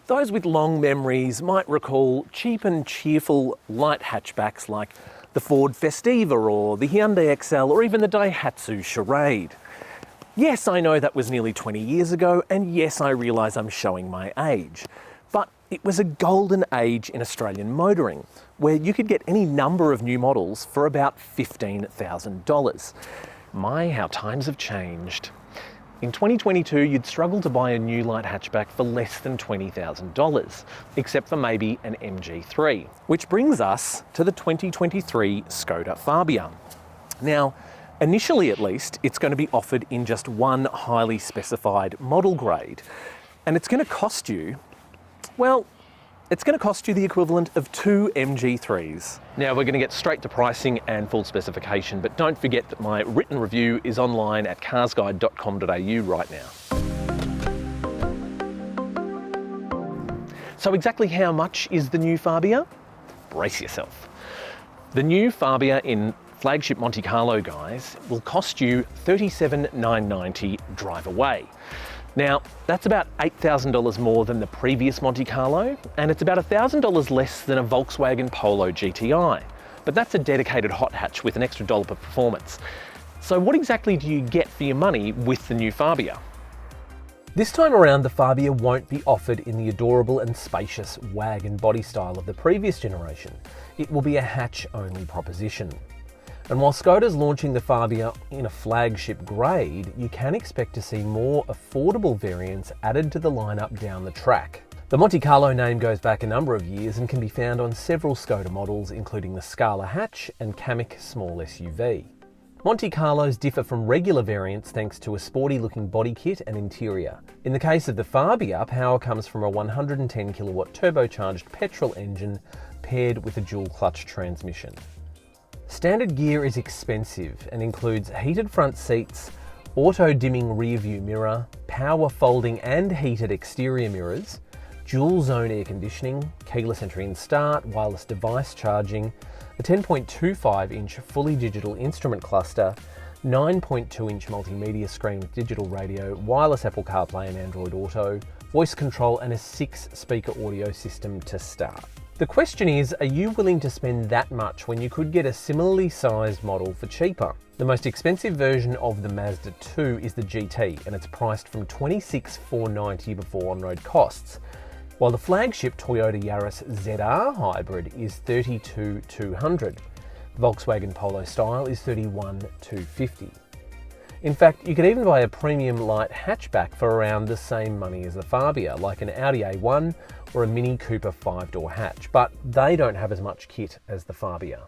Those with long memories might recall cheap and cheerful light hatchbacks like the Ford Festiva or the Hyundai XL or even the Daihatsu Charade. Yes, I know that was nearly 20 years ago, and yes, I realise I'm showing my age. But it was a golden age in Australian motoring, where you could get any number of new models for about $15,000. My, how times have changed. In 2022, you'd struggle to buy a new light hatchback for less than $20,000, except for maybe an MG3. Which brings us to the 2023 Skoda Fabia. Now, initially at least, it's going to be offered in just one highly specified model grade, and it's going to cost you, well, it's going to cost you the equivalent of 2 MG3s. Now we're going to get straight to pricing and full specification, but don't forget that my written review is online at carsguide.com.au right now. So exactly how much is the new Fabia? Brace yourself. The new Fabia in flagship Monte Carlo, guys, will cost you $37,990 drive away. Now, that's about $8,000 more than the previous Monte Carlo, and it's about $1,000 less than a Volkswagen Polo GTI. But that's a dedicated hot hatch with an extra dollar per performance. So what exactly do you get for your money with the new Fabia? This time around, the Fabia won't be offered in the adorable and spacious wagon body style of the previous generation. It will be a hatch-only proposition. And while Skoda's launching the Fabia in a flagship grade, you can expect to see more affordable variants added to the lineup down the track. The Monte Carlo name goes back a number of years and can be found on several Skoda models, including the Scala hatch and Kamiq small SUV. Monte Carlos differ from regular variants thanks to a sporty-looking body kit and interior. In the case of the Fabia, power comes from a 110 kilowatt turbocharged petrol engine paired with a dual-clutch transmission. Standard gear is expensive and includes heated front seats, auto-dimming rear-view mirror, power folding and heated exterior mirrors, dual-zone air conditioning, keyless entry and start, wireless device charging, a 10.25-inch fully digital instrument cluster, 9.2-inch multimedia screen with digital radio, wireless Apple CarPlay and Android Auto, voice control and a 6-speaker audio system to start. The question is, are you willing to spend that much when you could get a similarly sized model for cheaper? The most expensive version of the Mazda 2 is the GT, and it's priced from $26,490 before on-road costs, while the flagship Toyota Yaris ZR hybrid is $32,200. Volkswagen Polo style is $31,250. In fact, you could even buy a premium light hatchback for around the same money as the Fabia, like an Audi A1 or a Mini Cooper 5-door hatch, but they don't have as much kit as the Fabia.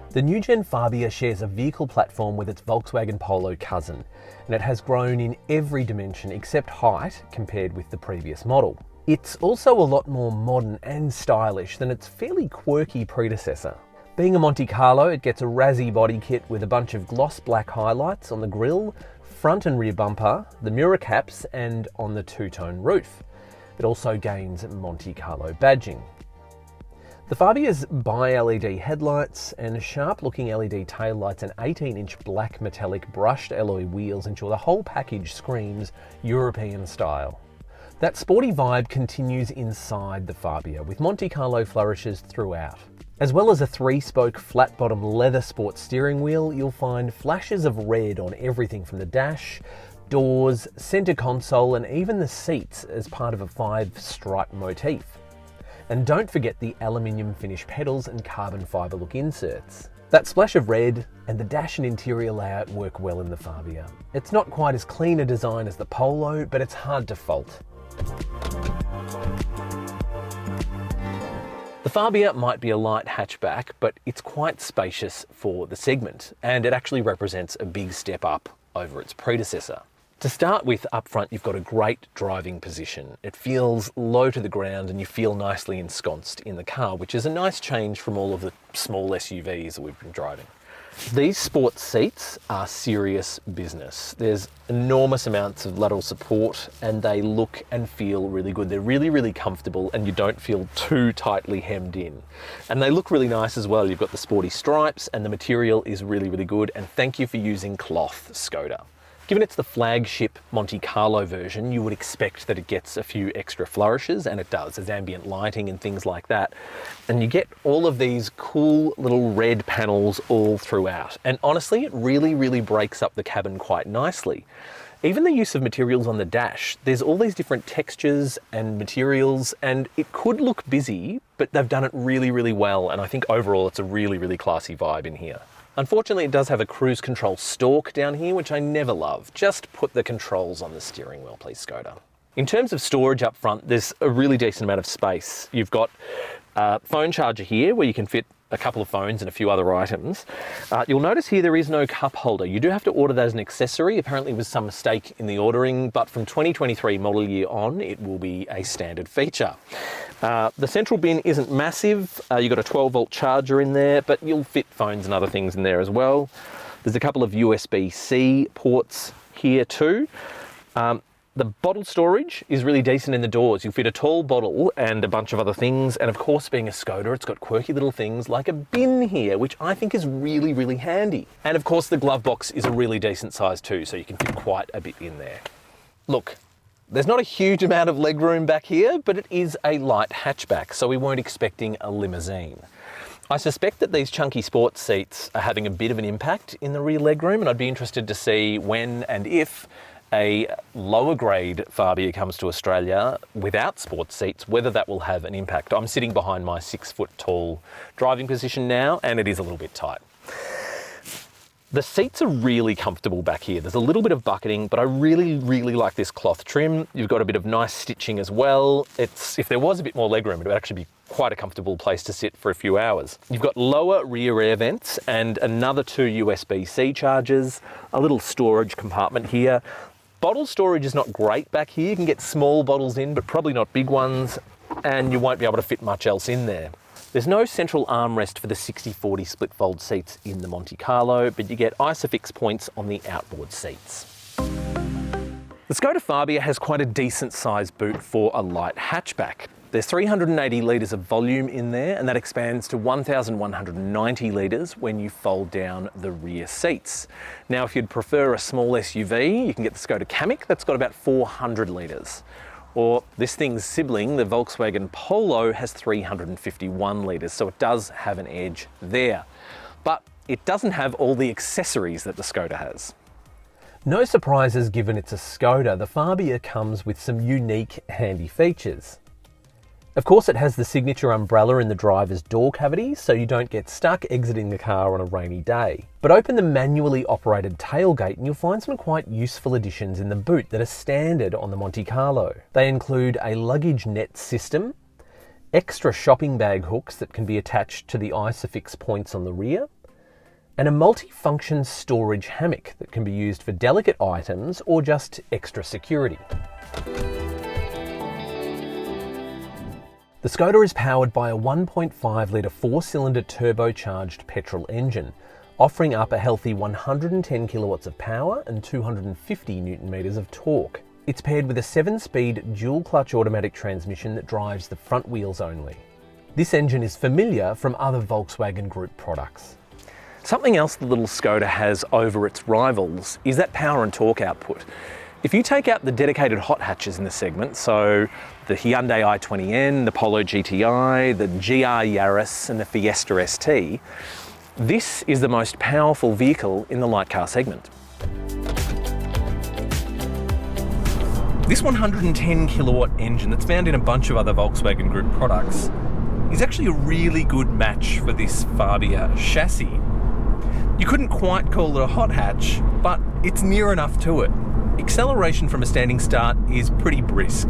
The new-gen Fabia shares a vehicle platform with its Volkswagen Polo cousin, and it has grown in every dimension except height compared with the previous model. It's also a lot more modern and stylish than its fairly quirky predecessor. Being a Monte Carlo, it gets a razzy body kit with a bunch of gloss black highlights on the grille, front and rear bumper, the mirror caps, and on the two-tone roof. It also gains Monte Carlo badging. The Fabia's bi-LED headlights and sharp-looking LED taillights and 18-inch black metallic brushed alloy wheels ensure the whole package screams European style. That sporty vibe continues inside the Fabia, with Monte Carlo flourishes throughout. As well as a 3-spoke flat-bottom leather sports steering wheel, you'll find flashes of red on everything from the dash, doors, centre console, and even the seats as part of a 5-stripe motif. And don't forget the aluminium finish pedals and carbon fibre look inserts. That splash of red and the dash and interior layout work well in the Fabia. It's not quite as clean a design as the Polo, but it's hard to fault. The Fabia might be a light hatchback, but it's quite spacious for the segment, and it actually represents a big step up over its predecessor. To start with, up front, you've got a great driving position. It feels low to the ground and you feel nicely ensconced in the car, which is a nice change from all of the small SUVs that we've been driving. These sports seats are serious business. There's enormous amounts of lateral support and they look and feel really good. They're really, really comfortable and you don't feel too tightly hemmed in. And they look really nice as well. You've got the sporty stripes and the material is really, really good. And thank you for using cloth, Skoda. Given it's the flagship Monte Carlo version, you would expect that it gets a few extra flourishes, and it does. There's ambient lighting and things like that. And you get all of these cool little red panels all throughout. And honestly, it really, really breaks up the cabin quite nicely. Even the use of materials on the dash, there's all these different textures and materials, and it could look busy, but they've done it really, really well. And I think overall it's a really, really classy vibe in here. Unfortunately, it does have a cruise control stalk down here, which I never love. Just put the controls on the steering wheel, please, Skoda. In terms of storage up front, there's a really decent amount of space. You've got a phone charger here where you can fit a couple of phones and a few other items. You'll notice here there is no cup holder. You do have to order that as an accessory. Apparently there was some mistake in the ordering, but from 2023 model year on, it will be a standard feature. The central bin isn't massive. You've got a 12-volt charger in there, but you'll fit phones and other things in there as well. There's a couple of USB-C ports here too. The bottle storage is really decent in the doors. You'll fit a tall bottle and a bunch of other things. And of course, being a Skoda, it's got quirky little things like a bin here, which I think is really, really handy. And of course, the glove box is a really decent size too, so you can fit quite a bit in there. Look, there's not a huge amount of legroom back here, but it is a light hatchback, so we weren't expecting a limousine. I suspect that these chunky sports seats are having a bit of an impact in the rear legroom, and I'd be interested to see when and if a lower grade Fabia comes to Australia without sports seats, whether that will have an impact. I'm sitting behind my 6 foot tall driving position now, and it is a little bit tight. The seats are really comfortable back here. There's a little bit of bucketing, but I really, really like this cloth trim. You've got a bit of nice stitching as well. If there was a bit more legroom, it would actually be quite a comfortable place to sit for a few hours. You've got lower rear air vents and another 2 USB-C chargers, a little storage compartment here. Bottle storage is not great back here. You can get small bottles in, but probably not big ones, and you won't be able to fit much else in there. There's no central armrest for the 60/40 split fold seats in the Monte Carlo, but you get Isofix points on the outboard seats. The Skoda Fabia has quite a decent sized boot for a light hatchback. There's 380 litres of volume in there, and that expands to 1,190 litres when you fold down the rear seats. Now, if you'd prefer a small SUV, you can get the Skoda Kamiq, that's got about 400 litres. Or this thing's sibling, the Volkswagen Polo, has 351 litres, so it does have an edge there. But it doesn't have all the accessories that the Skoda has. No surprises given it's a Skoda, the Fabia comes with some unique, handy features. Of course, it has the signature umbrella in the driver's door cavity, so you don't get stuck exiting the car on a rainy day. But open the manually operated tailgate and you'll find some quite useful additions in the boot that are standard on the Monte Carlo. They include a luggage net system, extra shopping bag hooks that can be attached to the Isofix points on the rear, and a multi-function storage hammock that can be used for delicate items or just extra security. The Skoda is powered by a 1.5 litre 4-cylinder turbocharged petrol engine, offering up a healthy 110 kilowatts of power and 250 newton meters of torque. It's paired with a 7-speed dual-clutch automatic transmission that drives the front wheels only. This engine is familiar from other Volkswagen Group products. Something else the little Skoda has over its rivals is that power and torque output. If you take out the dedicated hot hatches in the segment, so the Hyundai i20N, the Polo GTI, the GR Yaris and the Fiesta ST, this is the most powerful vehicle in the light car segment. This 110 kilowatt engine that's found in a bunch of other Volkswagen Group products is actually a really good match for this Fabia chassis. You couldn't quite call it a hot hatch, but it's near enough to it. Acceleration from a standing start is pretty brisk.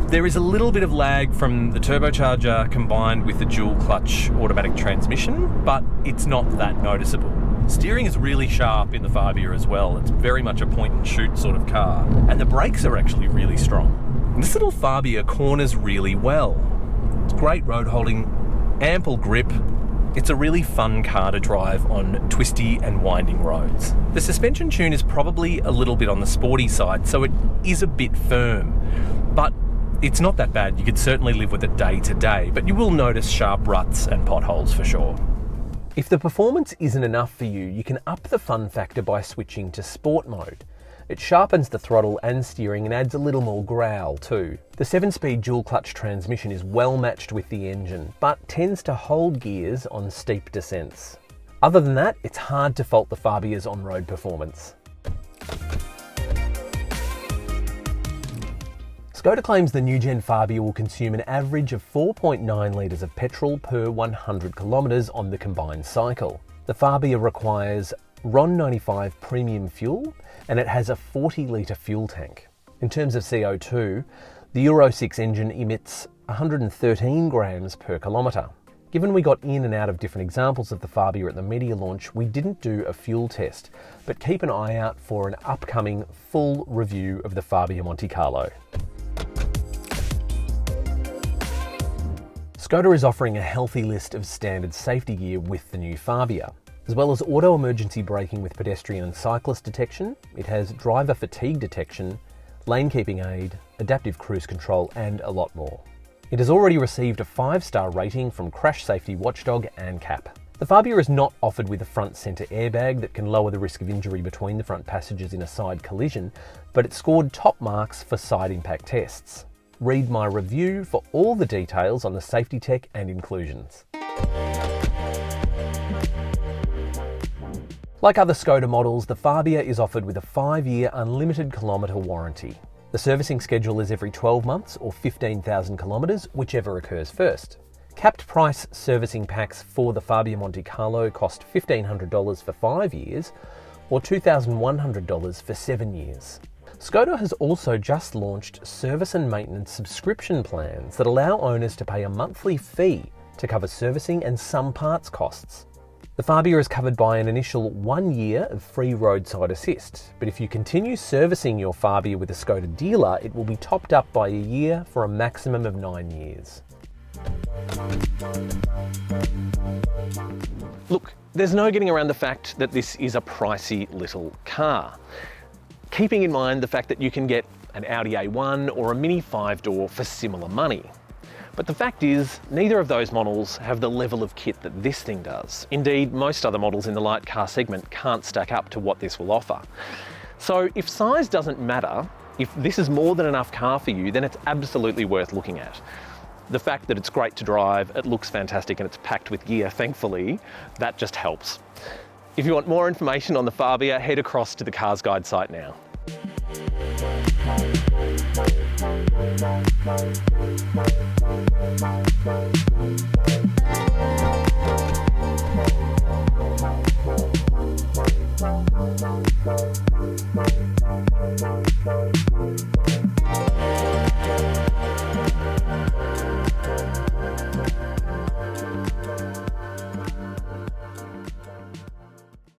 There is a little bit of lag from the turbocharger combined with the dual clutch automatic transmission, but it's not that noticeable. Steering is really sharp in the Fabia as well. It's very much a point and shoot sort of car, and the brakes are actually really strong. This little Fabia corners really well. It's great road holding, ample grip. It's a really fun car to drive on twisty and winding roads. The suspension tune is probably a little bit on the sporty side, so it is a bit firm, but it's not that bad. You could certainly live with it day to day, but you will notice sharp ruts and potholes for sure. If the performance isn't enough for you, you can up the fun factor by switching to sport mode. It sharpens the throttle and steering and adds a little more growl too. The 7-speed dual-clutch transmission is well matched with the engine, but tends to hold gears on steep descents. Other than that, it's hard to fault the Fabia's on-road performance. Skoda claims the new-gen Fabia will consume an average of 4.9 litres of petrol per 100 kilometres on the combined cycle. The Fabia requires RON 95 premium fuel, and it has a 40-litre fuel tank. In terms of CO2, the Euro 6 engine emits 113 grams per kilometre. Given we got in and out of different examples of the Fabia at the media launch, we didn't do a fuel test, but keep an eye out for an upcoming full review of the Fabia Monte Carlo. Skoda is offering a healthy list of standard safety gear with the new Fabia. As well as auto emergency braking with pedestrian and cyclist detection, it has driver fatigue detection, lane keeping aid, adaptive cruise control, and a lot more. It has already received a 5-star rating from Crash Safety Watchdog and CAP. The Fabia is not offered with a front centre airbag that can lower the risk of injury between the front passengers in a side collision, but it scored top marks for side impact tests. Read my review for all the details on the safety tech and inclusions. Like other Skoda models, the Fabia is offered with a 5-year unlimited kilometre warranty. The servicing schedule is every 12 months or 15,000 kilometres, whichever occurs first. Capped price servicing packs for the Fabia Monte Carlo cost $1,500 for 5 years or $2,100 for 7 years. Skoda has also just launched service and maintenance subscription plans that allow owners to pay a monthly fee to cover servicing and some parts costs. The Fabia is covered by an initial 1 year of free roadside assist, but if you continue servicing your Fabia with a Skoda dealer, it will be topped up by a year for a maximum of 9 years. Look, there's no getting around the fact that this is a pricey little car. Keeping in mind the fact that you can get an Audi A1 or a Mini 5-door for similar money. But the fact is, neither of those models have the level of kit that this thing does. Indeed, most other models in the light car segment can't stack up to what this will offer. So if size doesn't matter, if this is more than enough car for you, then it's absolutely worth looking at. The fact that it's great to drive, it looks fantastic, and it's packed with gear, thankfully, that just helps. If you want more information on the Fabia, head across to the CarsGuide site now.